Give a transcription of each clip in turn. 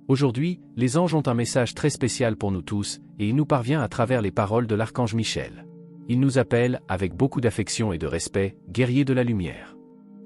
Aujourd'hui, les anges ont un message très spécial pour nous tous, et il nous parvient à travers les paroles de l'archange Michel. Il nous appelle, avec beaucoup d'affection et de respect, guerriers de la lumière.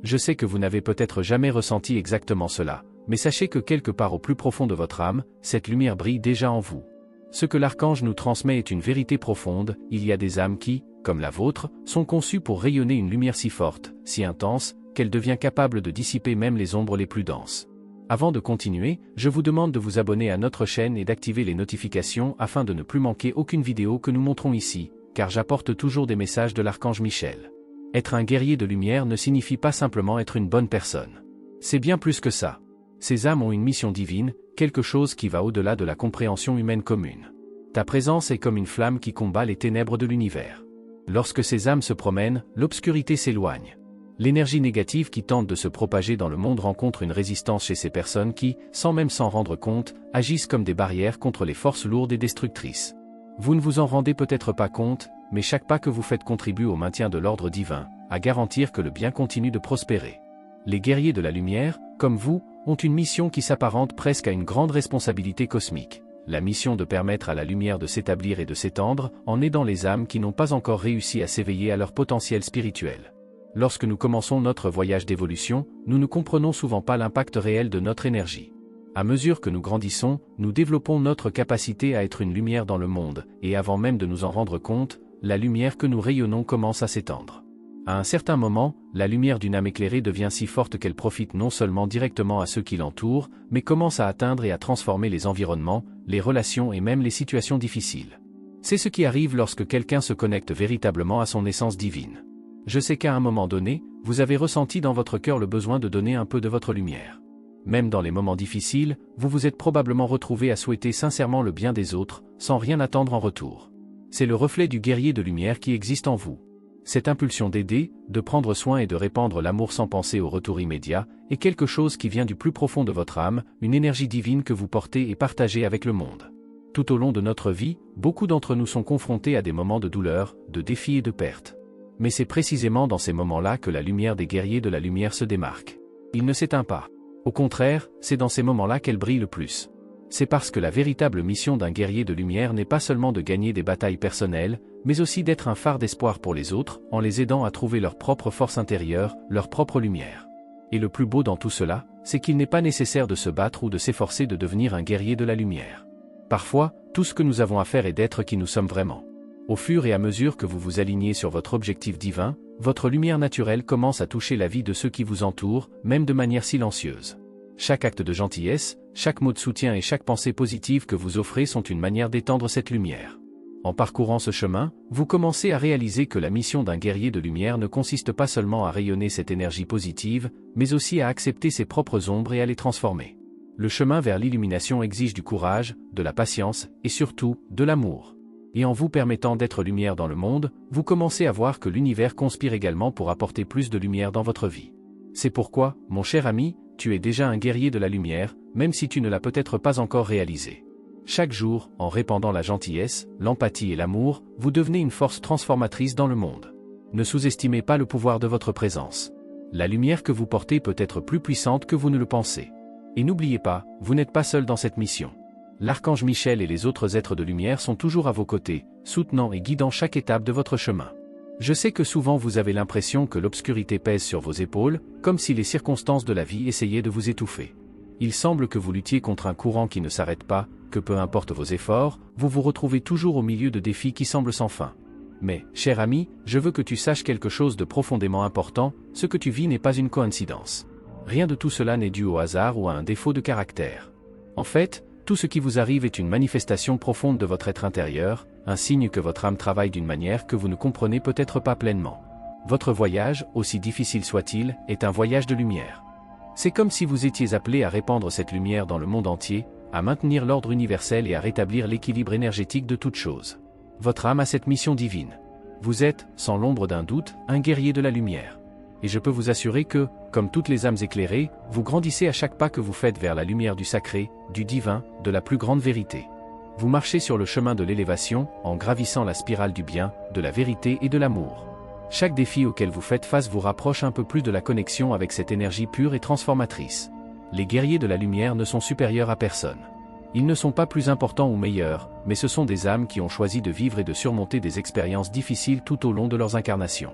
Je sais que vous n'avez peut-être jamais ressenti exactement cela, mais sachez que quelque part au plus profond de votre âme, cette lumière brille déjà en vous. Ce que l'archange nous transmet est une vérité profonde, il y a des âmes qui, comme la vôtre, sont conçues pour rayonner une lumière si forte, si intense, qu'elle devient capable de dissiper même les ombres les plus denses. Avant de continuer, je vous demande de vous abonner à notre chaîne et d'activer les notifications afin de ne plus manquer aucune vidéo que nous montrons ici, car j'apporte toujours des messages de l'archange Michel. Être un guerrier de lumière ne signifie pas simplement être une bonne personne. C'est bien plus que ça. Ces âmes ont une mission divine, quelque chose qui va au-delà de la compréhension humaine commune. Ta présence est comme une flamme qui combat les ténèbres de l'univers. Lorsque ces âmes se promènent, l'obscurité s'éloigne. L'énergie négative qui tente de se propager dans le monde rencontre une résistance chez ces personnes qui, sans même s'en rendre compte, agissent comme des barrières contre les forces lourdes et destructrices. Vous ne vous en rendez peut-être pas compte, mais chaque pas que vous faites contribue au maintien de l'ordre divin, à garantir que le bien continue de prospérer. Les guerriers de la lumière, comme vous, ont une mission qui s'apparente presque à une grande responsabilité cosmique. La mission de permettre à la lumière de s'établir et de s'étendre, en aidant les âmes qui n'ont pas encore réussi à s'éveiller à leur potentiel spirituel. Lorsque nous commençons notre voyage d'évolution, nous ne comprenons souvent pas l'impact réel de notre énergie. À mesure que nous grandissons, nous développons notre capacité à être une lumière dans le monde, et avant même de nous en rendre compte, la lumière que nous rayonnons commence à s'étendre. À un certain moment, la lumière d'une âme éclairée devient si forte qu'elle profite non seulement directement à ceux qui l'entourent, mais commence à atteindre et à transformer les environnements, les relations et même les situations difficiles. C'est ce qui arrive lorsque quelqu'un se connecte véritablement à son essence divine. Je sais qu'à un moment donné, vous avez ressenti dans votre cœur le besoin de donner un peu de votre lumière. Même dans les moments difficiles, vous vous êtes probablement retrouvé à souhaiter sincèrement le bien des autres, sans rien attendre en retour. C'est le reflet du guerrier de lumière qui existe en vous. Cette impulsion d'aider, de prendre soin et de répandre l'amour sans penser au retour immédiat, est quelque chose qui vient du plus profond de votre âme, une énergie divine que vous portez et partagez avec le monde. Tout au long de notre vie, beaucoup d'entre nous sont confrontés à des moments de douleur, de défis et de pertes. Mais c'est précisément dans ces moments-là que la lumière des guerriers de la lumière se démarque. Il ne s'éteint pas. Au contraire, c'est dans ces moments-là qu'elle brille le plus. C'est parce que la véritable mission d'un guerrier de lumière n'est pas seulement de gagner des batailles personnelles, mais aussi d'être un phare d'espoir pour les autres, en les aidant à trouver leur propre force intérieure, leur propre lumière. Et le plus beau dans tout cela, c'est qu'il n'est pas nécessaire de se battre ou de s'efforcer de devenir un guerrier de la lumière. Parfois, tout ce que nous avons à faire est d'être qui nous sommes vraiment. Au fur et à mesure que vous vous alignez sur votre objectif divin, votre lumière naturelle commence à toucher la vie de ceux qui vous entourent, même de manière silencieuse. Chaque acte de gentillesse, chaque mot de soutien et chaque pensée positive que vous offrez sont une manière d'étendre cette lumière. En parcourant ce chemin, vous commencez à réaliser que la mission d'un guerrier de lumière ne consiste pas seulement à rayonner cette énergie positive, mais aussi à accepter ses propres ombres et à les transformer. Le chemin vers l'illumination exige du courage, de la patience, et surtout, de l'amour. Et en vous permettant d'être lumière dans le monde, vous commencez à voir que l'univers conspire également pour apporter plus de lumière dans votre vie. C'est pourquoi, mon cher ami, tu es déjà un guerrier de la lumière, même si tu ne l'as peut-être pas encore réalisé. Chaque jour, en répandant la gentillesse, l'empathie et l'amour, vous devenez une force transformatrice dans le monde. Ne sous-estimez pas le pouvoir de votre présence. La lumière que vous portez peut être plus puissante que vous ne le pensez. Et n'oubliez pas, vous n'êtes pas seul dans cette mission. L'archange Michel et les autres êtres de lumière sont toujours à vos côtés, soutenant et guidant chaque étape de votre chemin. Je sais que souvent vous avez l'impression que l'obscurité pèse sur vos épaules, comme si les circonstances de la vie essayaient de vous étouffer. Il semble que vous luttiez contre un courant qui ne s'arrête pas, que peu importe vos efforts, vous vous retrouvez toujours au milieu de défis qui semblent sans fin. Mais, cher ami, je veux que tu saches quelque chose de profondément important, ce que tu vis n'est pas une coïncidence. Rien de tout cela n'est dû au hasard ou à un défaut de caractère. En fait, tout ce qui vous arrive est une manifestation profonde de votre être intérieur, un signe que votre âme travaille d'une manière que vous ne comprenez peut-être pas pleinement. Votre voyage, aussi difficile soit-il, est un voyage de lumière. C'est comme si vous étiez appelé à répandre cette lumière dans le monde entier, à maintenir l'ordre universel et à rétablir l'équilibre énergétique de toute chose. Votre âme a cette mission divine. Vous êtes, sans l'ombre d'un doute, un guerrier de la lumière. Et je peux vous assurer que, comme toutes les âmes éclairées, vous grandissez à chaque pas que vous faites vers la lumière du sacré, du divin, de la plus grande vérité. Vous marchez sur le chemin de l'élévation, en gravissant la spirale du bien, de la vérité et de l'amour. Chaque défi auquel vous faites face vous rapproche un peu plus de la connexion avec cette énergie pure et transformatrice. Les guerriers de la lumière ne sont supérieurs à personne. Ils ne sont pas plus importants ou meilleurs, mais ce sont des âmes qui ont choisi de vivre et de surmonter des expériences difficiles tout au long de leurs incarnations.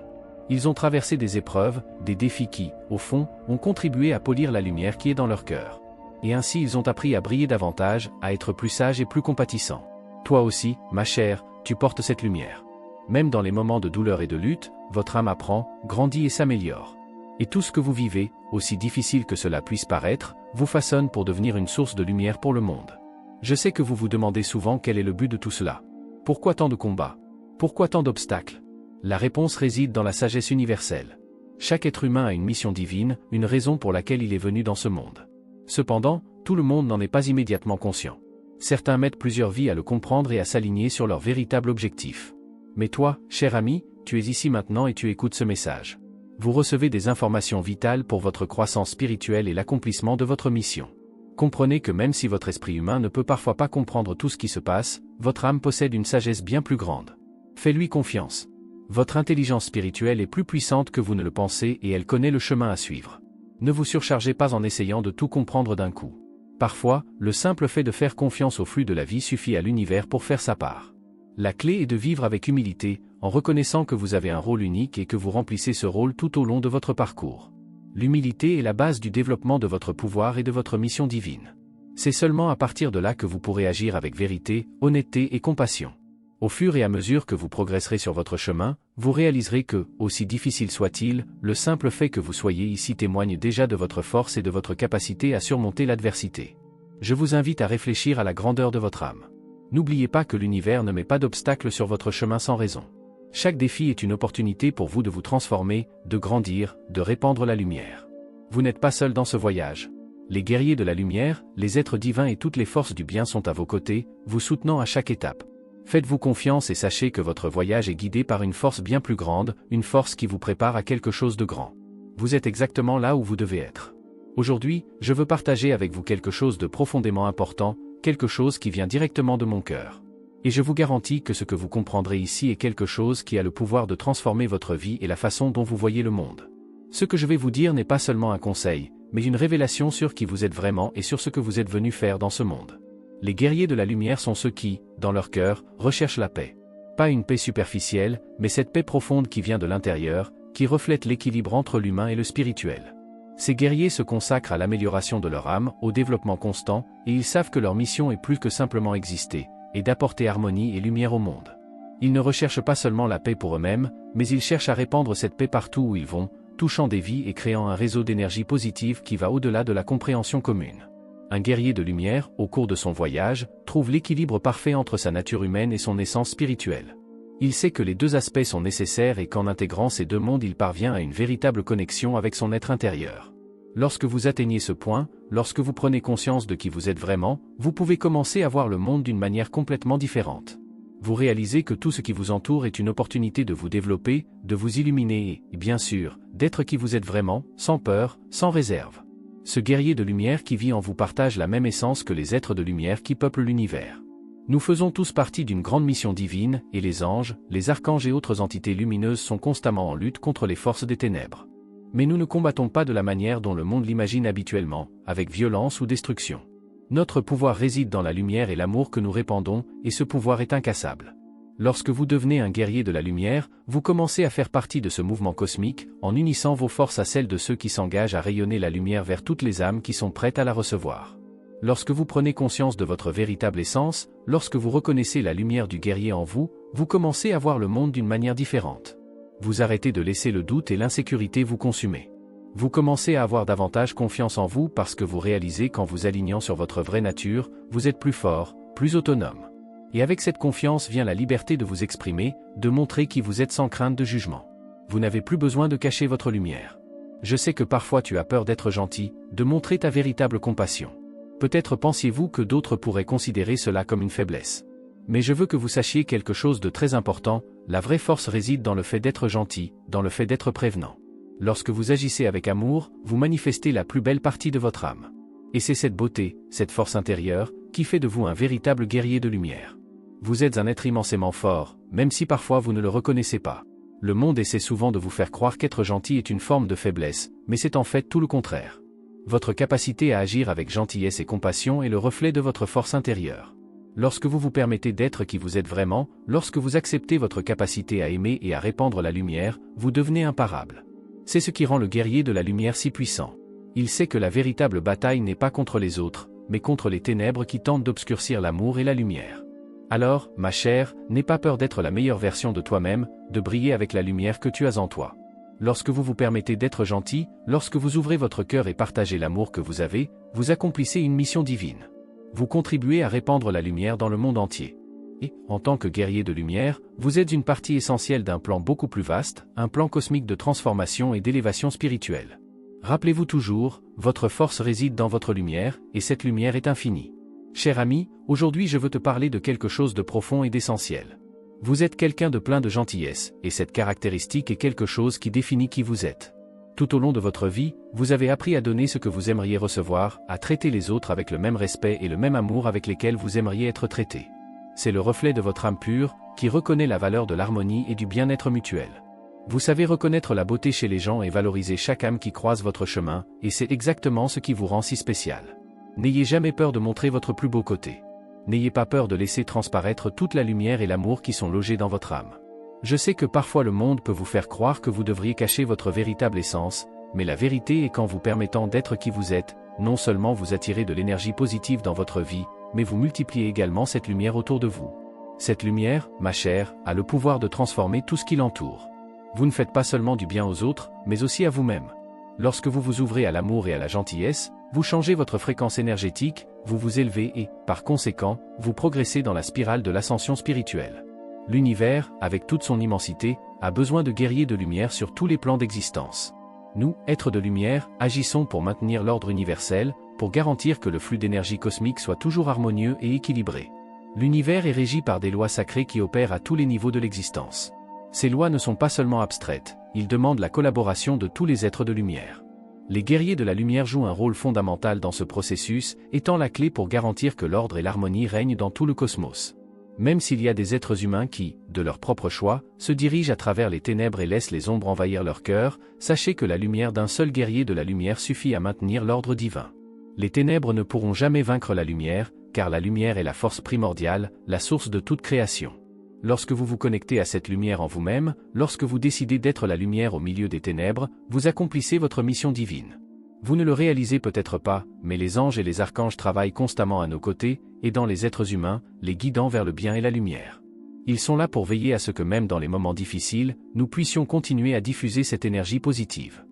Ils ont traversé des épreuves, des défis qui, au fond, ont contribué à polir la lumière qui est dans leur cœur. Et ainsi ils ont appris à briller davantage, à être plus sages et plus compatissants. Toi aussi, ma chère, tu portes cette lumière. Même dans les moments de douleur et de lutte, votre âme apprend, grandit et s'améliore. Et tout ce que vous vivez, aussi difficile que cela puisse paraître, vous façonne pour devenir une source de lumière pour le monde. Je sais que vous vous demandez souvent quel est le but de tout cela. Pourquoi tant de combats? Pourquoi tant d'obstacles? La réponse réside dans la sagesse universelle. Chaque être humain a une mission divine, une raison pour laquelle il est venu dans ce monde. Cependant, tout le monde n'en est pas immédiatement conscient. Certains mettent plusieurs vies à le comprendre et à s'aligner sur leur véritable objectif. Mais toi, cher ami, tu es ici maintenant et tu écoutes ce message. Vous recevez des informations vitales pour votre croissance spirituelle et l'accomplissement de votre mission. Comprenez que même si votre esprit humain ne peut parfois pas comprendre tout ce qui se passe, votre âme possède une sagesse bien plus grande. Faites-lui confiance. Votre intelligence spirituelle est plus puissante que vous ne le pensez et elle connaît le chemin à suivre. Ne vous surchargez pas en essayant de tout comprendre d'un coup. Parfois, le simple fait de faire confiance au flux de la vie suffit à l'univers pour faire sa part. La clé est de vivre avec humilité, en reconnaissant que vous avez un rôle unique et que vous remplissez ce rôle tout au long de votre parcours. L'humilité est la base du développement de votre pouvoir et de votre mission divine. C'est seulement à partir de là que vous pourrez agir avec vérité, honnêteté et compassion. Au fur et à mesure que vous progresserez sur votre chemin, vous réaliserez que, aussi difficile soit-il, le simple fait que vous soyez ici témoigne déjà de votre force et de votre capacité à surmonter l'adversité. Je vous invite à réfléchir à la grandeur de votre âme. N'oubliez pas que l'univers ne met pas d'obstacles sur votre chemin sans raison. Chaque défi est une opportunité pour vous de vous transformer, de grandir, de répandre la lumière. Vous n'êtes pas seul dans ce voyage. Les guerriers de la lumière, les êtres divins et toutes les forces du bien sont à vos côtés, vous soutenant à chaque étape. Faites-vous confiance et sachez que votre voyage est guidé par une force bien plus grande, une force qui vous prépare à quelque chose de grand. Vous êtes exactement là où vous devez être. Aujourd'hui, je veux partager avec vous quelque chose de profondément important, quelque chose qui vient directement de mon cœur. Et je vous garantis que ce que vous comprendrez ici est quelque chose qui a le pouvoir de transformer votre vie et la façon dont vous voyez le monde. Ce que je vais vous dire n'est pas seulement un conseil, mais une révélation sur qui vous êtes vraiment et sur ce que vous êtes venu faire dans ce monde. Les guerriers de la lumière sont ceux qui, dans leur cœur, recherchent la paix. Pas une paix superficielle, mais cette paix profonde qui vient de l'intérieur, qui reflète l'équilibre entre l'humain et le spirituel. Ces guerriers se consacrent à l'amélioration de leur âme, au développement constant, et ils savent que leur mission est plus que simplement exister, et d'apporter harmonie et lumière au monde. Ils ne recherchent pas seulement la paix pour eux-mêmes, mais ils cherchent à répandre cette paix partout où ils vont, touchant des vies et créant un réseau d'énergie positive qui va au-delà de la compréhension commune. Un guerrier de lumière, au cours de son voyage, trouve l'équilibre parfait entre sa nature humaine et son essence spirituelle. Il sait que les deux aspects sont nécessaires et qu'en intégrant ces deux mondes il parvient à une véritable connexion avec son être intérieur. Lorsque vous atteignez ce point, lorsque vous prenez conscience de qui vous êtes vraiment, vous pouvez commencer à voir le monde d'une manière complètement différente. Vous réalisez que tout ce qui vous entoure est une opportunité de vous développer, de vous illuminer et, bien sûr, d'être qui vous êtes vraiment, sans peur, sans réserve. Ce guerrier de lumière qui vit en vous partage la même essence que les êtres de lumière qui peuplent l'univers. Nous faisons tous partie d'une grande mission divine, et les anges, les archanges et autres entités lumineuses sont constamment en lutte contre les forces des ténèbres. Mais nous ne combattons pas de la manière dont le monde l'imagine habituellement, avec violence ou destruction. Notre pouvoir réside dans la lumière et l'amour que nous répandons, et ce pouvoir est incassable. Lorsque vous devenez un guerrier de la lumière, vous commencez à faire partie de ce mouvement cosmique, en unissant vos forces à celles de ceux qui s'engagent à rayonner la lumière vers toutes les âmes qui sont prêtes à la recevoir. Lorsque vous prenez conscience de votre véritable essence, lorsque vous reconnaissez la lumière du guerrier en vous, vous commencez à voir le monde d'une manière différente. Vous arrêtez de laisser le doute et l'insécurité vous consumer. Vous commencez à avoir davantage confiance en vous parce que vous réalisez qu'en vous alignant sur votre vraie nature, vous êtes plus fort, plus autonome. Et avec cette confiance vient la liberté de vous exprimer, de montrer qui vous êtes sans crainte de jugement. Vous n'avez plus besoin de cacher votre lumière. Je sais que parfois tu as peur d'être gentil, de montrer ta véritable compassion. Peut-être pensiez-vous que d'autres pourraient considérer cela comme une faiblesse. Mais je veux que vous sachiez quelque chose de très important, la vraie force réside dans le fait d'être gentil, dans le fait d'être prévenant. Lorsque vous agissez avec amour, vous manifestez la plus belle partie de votre âme. Et c'est cette beauté, cette force intérieure, qui fait de vous un véritable guerrier de lumière. Vous êtes un être immensément fort, même si parfois vous ne le reconnaissez pas. Le monde essaie souvent de vous faire croire qu'être gentil est une forme de faiblesse, mais c'est en fait tout le contraire. Votre capacité à agir avec gentillesse et compassion est le reflet de votre force intérieure. Lorsque vous vous permettez d'être qui vous êtes vraiment, lorsque vous acceptez votre capacité à aimer et à répandre la lumière, vous devenez imparable. C'est ce qui rend le guerrier de la lumière si puissant. Il sait que la véritable bataille n'est pas contre les autres, mais contre les ténèbres qui tentent d'obscurcir l'amour et la lumière. Alors, ma chère, n'aie pas peur d'être la meilleure version de toi-même, de briller avec la lumière que tu as en toi. Lorsque vous vous permettez d'être gentil, lorsque vous ouvrez votre cœur et partagez l'amour que vous avez, vous accomplissez une mission divine. Vous contribuez à répandre la lumière dans le monde entier. Et, en tant que guerrier de lumière, vous êtes une partie essentielle d'un plan beaucoup plus vaste, un plan cosmique de transformation et d'élévation spirituelle. Rappelez-vous toujours, votre force réside dans votre lumière, et cette lumière est infinie. Cher ami, aujourd'hui je veux te parler de quelque chose de profond et d'essentiel. Vous êtes quelqu'un de plein de gentillesse, et cette caractéristique est quelque chose qui définit qui vous êtes. Tout au long de votre vie, vous avez appris à donner ce que vous aimeriez recevoir, à traiter les autres avec le même respect et le même amour avec lesquels vous aimeriez être traité. C'est le reflet de votre âme pure, qui reconnaît la valeur de l'harmonie et du bien-être mutuel. Vous savez reconnaître la beauté chez les gens et valoriser chaque âme qui croise votre chemin, et c'est exactement ce qui vous rend si spécial. N'ayez jamais peur de montrer votre plus beau côté. N'ayez pas peur de laisser transparaître toute la lumière et l'amour qui sont logés dans votre âme. Je sais que parfois le monde peut vous faire croire que vous devriez cacher votre véritable essence, mais la vérité est qu'en vous permettant d'être qui vous êtes, non seulement vous attirez de l'énergie positive dans votre vie, mais vous multipliez également cette lumière autour de vous. Cette lumière, ma chère, a le pouvoir de transformer tout ce qui l'entoure. Vous ne faites pas seulement du bien aux autres, mais aussi à vous-même. Lorsque vous vous ouvrez à l'amour et à la gentillesse, vous changez votre fréquence énergétique, vous vous élevez et, par conséquent, vous progressez dans la spirale de l'ascension spirituelle. L'univers, avec toute son immensité, a besoin de guerriers de lumière sur tous les plans d'existence. Nous, êtres de lumière, agissons pour maintenir l'ordre universel, pour garantir que le flux d'énergie cosmique soit toujours harmonieux et équilibré. L'univers est régi par des lois sacrées qui opèrent à tous les niveaux de l'existence. Ces lois ne sont pas seulement abstraites, ils demandent la collaboration de tous les êtres de lumière. Les guerriers de la lumière jouent un rôle fondamental dans ce processus, étant la clé pour garantir que l'ordre et l'harmonie règnent dans tout le cosmos. Même s'il y a des êtres humains qui, de leur propre choix, se dirigent à travers les ténèbres et laissent les ombres envahir leur cœur, sachez que la lumière d'un seul guerrier de la lumière suffit à maintenir l'ordre divin. Les ténèbres ne pourront jamais vaincre la lumière, car la lumière est la force primordiale, la source de toute création. Lorsque vous vous connectez à cette lumière en vous-même, lorsque vous décidez d'être la lumière au milieu des ténèbres, vous accomplissez votre mission divine. Vous ne le réalisez peut-être pas, mais les anges et les archanges travaillent constamment à nos côtés, aidant les êtres humains, les guidant vers le bien et la lumière. Ils sont là pour veiller à ce que même dans les moments difficiles, nous puissions continuer à diffuser cette énergie positive.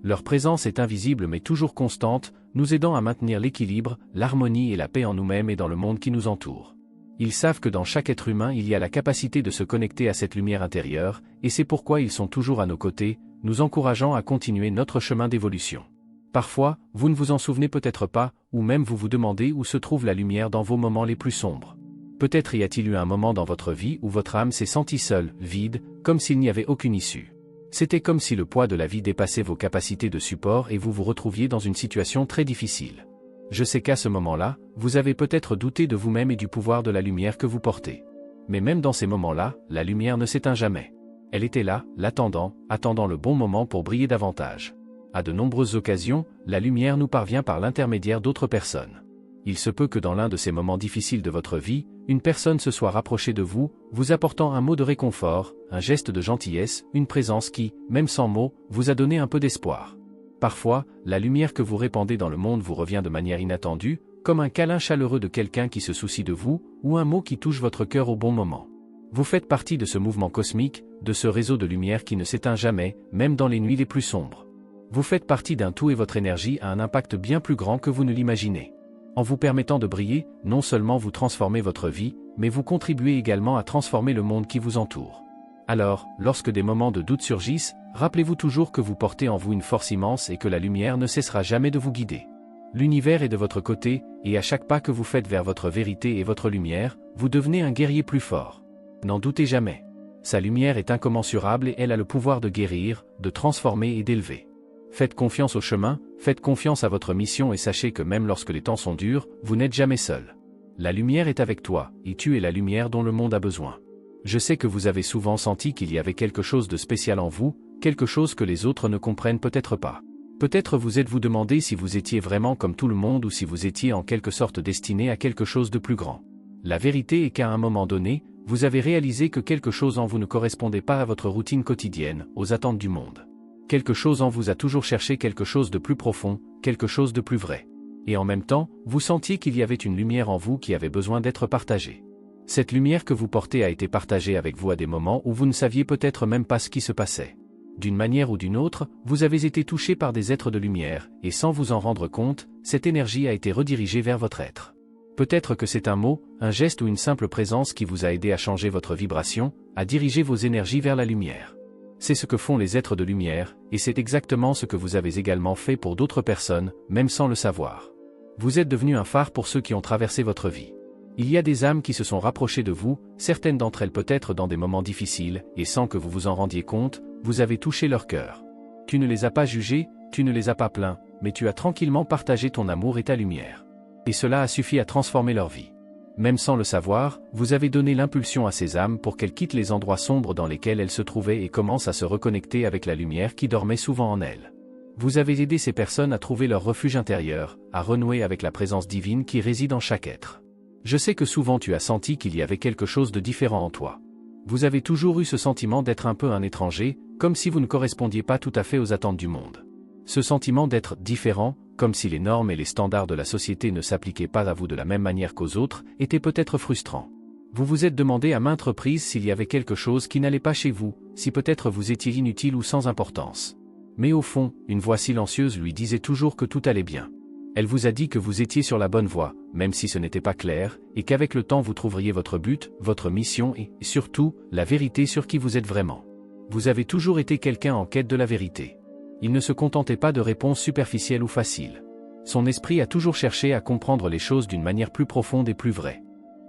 Leur présence est invisible mais toujours constante, nous aidant à maintenir l'équilibre, l'harmonie et la paix en nous-mêmes et dans le monde qui nous entoure. Ils savent que dans chaque être humain il y a la capacité de se connecter à cette lumière intérieure, et c'est pourquoi ils sont toujours à nos côtés, nous encourageant à continuer notre chemin d'évolution. Parfois, vous ne vous en souvenez peut-être pas, ou même vous vous demandez où se trouve la lumière dans vos moments les plus sombres. Peut-être y a-t-il eu un moment dans votre vie où votre âme s'est sentie seule, vide, comme s'il n'y avait aucune issue. C'était comme si le poids de la vie dépassait vos capacités de support et vous vous retrouviez dans une situation très difficile. Je sais qu'à ce moment-là, vous avez peut-être douté de vous-même et du pouvoir de la lumière que vous portez. Mais même dans ces moments-là, la lumière ne s'éteint jamais. Elle était là, l'attendant, attendant le bon moment pour briller davantage. À de nombreuses occasions, la lumière nous parvient par l'intermédiaire d'autres personnes. Il se peut que dans l'un de ces moments difficiles de votre vie, une personne se soit rapprochée de vous, vous apportant un mot de réconfort, un geste de gentillesse, une présence qui, même sans mots, vous a donné un peu d'espoir. Parfois, la lumière que vous répandez dans le monde vous revient de manière inattendue, comme un câlin chaleureux de quelqu'un qui se soucie de vous, ou un mot qui touche votre cœur au bon moment. Vous faites partie de ce mouvement cosmique, de ce réseau de lumière qui ne s'éteint jamais, même dans les nuits les plus sombres. Vous faites partie d'un tout et votre énergie a un impact bien plus grand que vous ne l'imaginez. En vous permettant de briller, non seulement vous transformez votre vie, mais vous contribuez également à transformer le monde qui vous entoure. Alors, lorsque des moments de doute surgissent, rappelez-vous toujours que vous portez en vous une force immense et que la lumière ne cessera jamais de vous guider. L'univers est de votre côté, et à chaque pas que vous faites vers votre vérité et votre lumière, vous devenez un guerrier plus fort. N'en doutez jamais. Sa lumière est incommensurable et elle a le pouvoir de guérir, de transformer et d'élever. Faites confiance au chemin, faites confiance à votre mission et sachez que même lorsque les temps sont durs, vous n'êtes jamais seul. La lumière est avec toi, et tu es la lumière dont le monde a besoin. Je sais que vous avez souvent senti qu'il y avait quelque chose de spécial en vous, quelque chose que les autres ne comprennent peut-être pas. Peut-être vous êtes-vous demandé si vous étiez vraiment comme tout le monde ou si vous étiez en quelque sorte destiné à quelque chose de plus grand. La vérité est qu'à un moment donné, vous avez réalisé que quelque chose en vous ne correspondait pas à votre routine quotidienne, aux attentes du monde. Quelque chose en vous a toujours cherché quelque chose de plus profond, quelque chose de plus vrai. Et en même temps, vous sentiez qu'il y avait une lumière en vous qui avait besoin d'être partagée. Cette lumière que vous portez a été partagée avec vous à des moments où vous ne saviez peut-être même pas ce qui se passait. D'une manière ou d'une autre, vous avez été touché par des êtres de lumière, et sans vous en rendre compte, cette énergie a été redirigée vers votre être. Peut-être que c'est un mot, un geste ou une simple présence qui vous a aidé à changer votre vibration, à diriger vos énergies vers la lumière. C'est ce que font les êtres de lumière, et c'est exactement ce que vous avez également fait pour d'autres personnes, même sans le savoir. Vous êtes devenu un phare pour ceux qui ont traversé votre vie. Il y a des âmes qui se sont rapprochées de vous, certaines d'entre elles peut-être dans des moments difficiles, et sans que vous vous en rendiez compte, vous avez touché leur cœur. Tu ne les as pas jugés, tu ne les as pas plaints, mais tu as tranquillement partagé ton amour et ta lumière. Et cela a suffi à transformer leur vie. Même sans le savoir, vous avez donné l'impulsion à ces âmes pour qu'elles quittent les endroits sombres dans lesquels elles se trouvaient et commencent à se reconnecter avec la lumière qui dormait souvent en elles. Vous avez aidé ces personnes à trouver leur refuge intérieur, à renouer avec la présence divine qui réside en chaque être. Je sais que souvent tu as senti qu'il y avait quelque chose de différent en toi. Vous avez toujours eu ce sentiment d'être un peu un étranger, comme si vous ne correspondiez pas tout à fait aux attentes du monde. Ce sentiment d'être différent, comme si les normes et les standards de la société ne s'appliquaient pas à vous de la même manière qu'aux autres, était peut-être frustrant. Vous vous êtes demandé à maintes reprises s'il y avait quelque chose qui n'allait pas chez vous, si peut-être vous étiez inutile ou sans importance. Mais au fond, une voix silencieuse lui disait toujours que tout allait bien. Elle vous a dit que vous étiez sur la bonne voie, même si ce n'était pas clair, et qu'avec le temps vous trouveriez votre but, votre mission et, surtout, la vérité sur qui vous êtes vraiment. Vous avez toujours été quelqu'un en quête de la vérité. Il ne se contentait pas de réponses superficielles ou faciles. Son esprit a toujours cherché à comprendre les choses d'une manière plus profonde et plus vraie.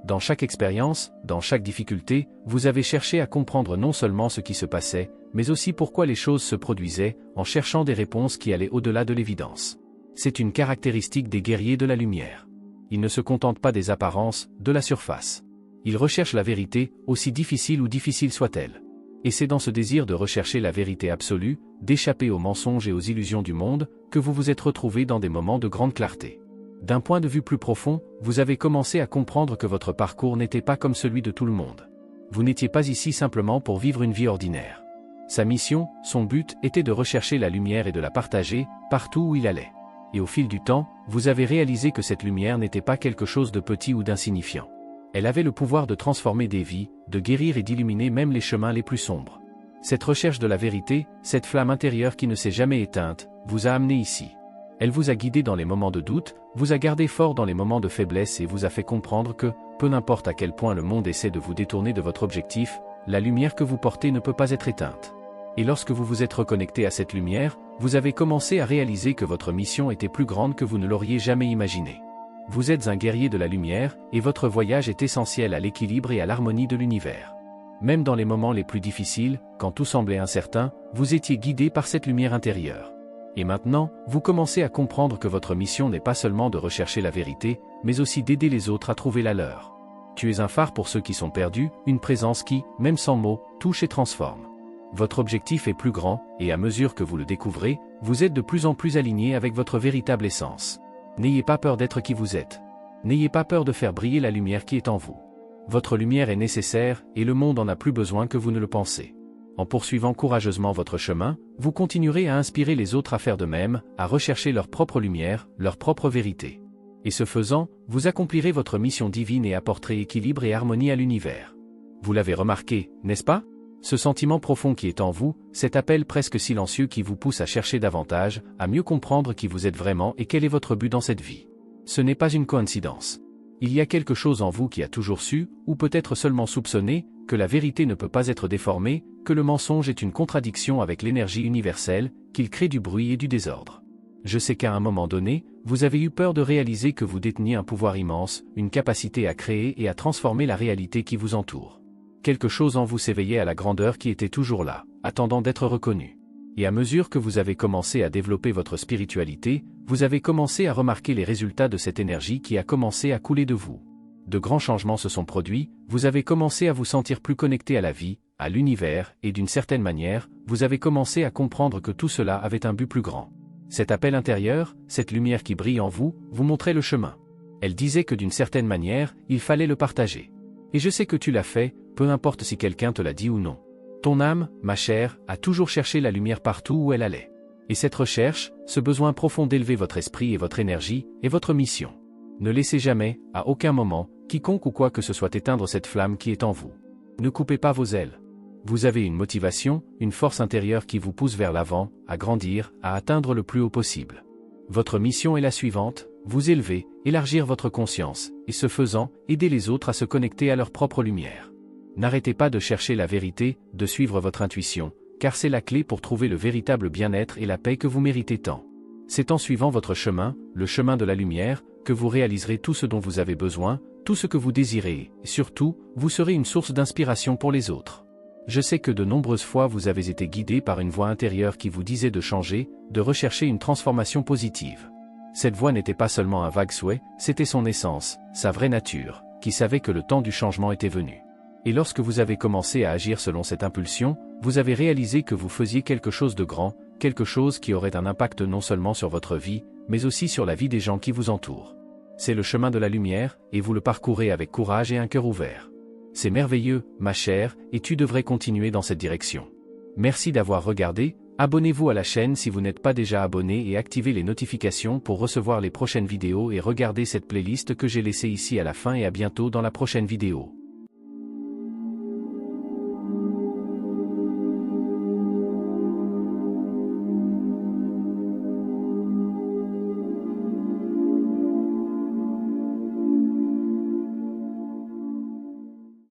Dans chaque expérience, dans chaque difficulté, vous avez cherché à comprendre non seulement ce qui se passait, mais aussi pourquoi les choses se produisaient, en cherchant des réponses qui allaient au-delà de l'évidence. C'est une caractéristique des guerriers de la lumière. Ils ne se contentent pas des apparences, de la surface. Ils recherchent la vérité, aussi difficile ou difficile soit-elle. Et c'est dans ce désir de rechercher la vérité absolue, d'échapper aux mensonges et aux illusions du monde, que vous vous êtes retrouvé dans des moments de grande clarté. D'un point de vue plus profond, vous avez commencé à comprendre que votre parcours n'était pas comme celui de tout le monde. Vous n'étiez pas ici simplement pour vivre une vie ordinaire. Sa mission, son but, était de rechercher la lumière et de la partager, partout où il allait. Et au fil du temps, vous avez réalisé que cette lumière n'était pas quelque chose de petit ou d'insignifiant. Elle avait le pouvoir de transformer des vies, de guérir et d'illuminer même les chemins les plus sombres. Cette recherche de la vérité, cette flamme intérieure qui ne s'est jamais éteinte, vous a amené ici. Elle vous a guidé dans les moments de doute, vous a gardé fort dans les moments de faiblesse et vous a fait comprendre que, peu importe à quel point le monde essaie de vous détourner de votre objectif, la lumière que vous portez ne peut pas être éteinte. Et lorsque vous vous êtes reconnecté à cette lumière, vous avez commencé à réaliser que votre mission était plus grande que vous ne l'auriez jamais imaginé. Vous êtes un guerrier de la lumière, et votre voyage est essentiel à l'équilibre et à l'harmonie de l'univers. Même dans les moments les plus difficiles, quand tout semblait incertain, vous étiez guidé par cette lumière intérieure. Et maintenant, vous commencez à comprendre que votre mission n'est pas seulement de rechercher la vérité, mais aussi d'aider les autres à trouver la leur. Tu es un phare pour ceux qui sont perdus, une présence qui, même sans mots, touche et transforme. Votre objectif est plus grand, et à mesure que vous le découvrez, vous êtes de plus en plus aligné avec votre véritable essence. N'ayez pas peur d'être qui vous êtes. N'ayez pas peur de faire briller la lumière qui est en vous. Votre lumière est nécessaire, et le monde en a plus besoin que vous ne le pensez. En poursuivant courageusement votre chemin, vous continuerez à inspirer les autres à faire de même, à rechercher leur propre lumière, leur propre vérité. Et ce faisant, vous accomplirez votre mission divine et apporterez équilibre et harmonie à l'univers. Vous l'avez remarqué, n'est-ce pas ? Ce sentiment profond qui est en vous, cet appel presque silencieux qui vous pousse à chercher davantage, à mieux comprendre qui vous êtes vraiment et quel est votre but dans cette vie. Ce n'est pas une coïncidence. Il y a quelque chose en vous qui a toujours su, ou peut-être seulement soupçonné, que la vérité ne peut pas être déformée, que le mensonge est une contradiction avec l'énergie universelle, qu'il crée du bruit et du désordre. Je sais qu'à un moment donné, vous avez eu peur de réaliser que vous déteniez un pouvoir immense, une capacité à créer et à transformer la réalité qui vous entoure. Quelque chose en vous s'éveillait à la grandeur qui était toujours là, attendant d'être reconnu. Et à mesure que vous avez commencé à développer votre spiritualité, vous avez commencé à remarquer les résultats de cette énergie qui a commencé à couler de vous. De grands changements se sont produits, vous avez commencé à vous sentir plus connecté à la vie, à l'univers, et d'une certaine manière, vous avez commencé à comprendre que tout cela avait un but plus grand. Cet appel intérieur, cette lumière qui brille en vous, vous montrait le chemin. Elle disait que d'une certaine manière, il fallait le partager. Et je sais que tu l'as fait, peu importe si quelqu'un te l'a dit ou non. Ton âme, ma chère, a toujours cherché la lumière partout où elle allait. Et cette recherche, ce besoin profond d'élever votre esprit et votre énergie, est votre mission. Ne laissez jamais, à aucun moment, quiconque ou quoi que ce soit éteindre cette flamme qui est en vous. Ne coupez pas vos ailes. Vous avez une motivation, une force intérieure qui vous pousse vers l'avant, à grandir, à atteindre le plus haut possible. Votre mission est la suivante, vous élever, élargir votre conscience, et ce faisant, aider les autres à se connecter à leur propre lumière. N'arrêtez pas de chercher la vérité, de suivre votre intuition, car c'est la clé pour trouver le véritable bien-être et la paix que vous méritez tant. C'est en suivant votre chemin, le chemin de la lumière, que vous réaliserez tout ce dont vous avez besoin, tout ce que vous désirez, et surtout, vous serez une source d'inspiration pour les autres. Je sais que de nombreuses fois vous avez été guidé par une voix intérieure qui vous disait de changer, de rechercher une transformation positive. Cette voix n'était pas seulement un vague souhait, c'était son essence, sa vraie nature, qui savait que le temps du changement était venu. Et lorsque vous avez commencé à agir selon cette impulsion, vous avez réalisé que vous faisiez quelque chose de grand, quelque chose qui aurait un impact non seulement sur votre vie, mais aussi sur la vie des gens qui vous entourent. C'est le chemin de la lumière, et vous le parcourez avec courage et un cœur ouvert. C'est merveilleux, ma chère, et tu devrais continuer dans cette direction. Merci d'avoir regardé, abonnez-vous à la chaîne si vous n'êtes pas déjà abonné et activez les notifications pour recevoir les prochaines vidéos et regardez cette playlist que j'ai laissée ici à la fin et à bientôt dans la prochaine vidéo.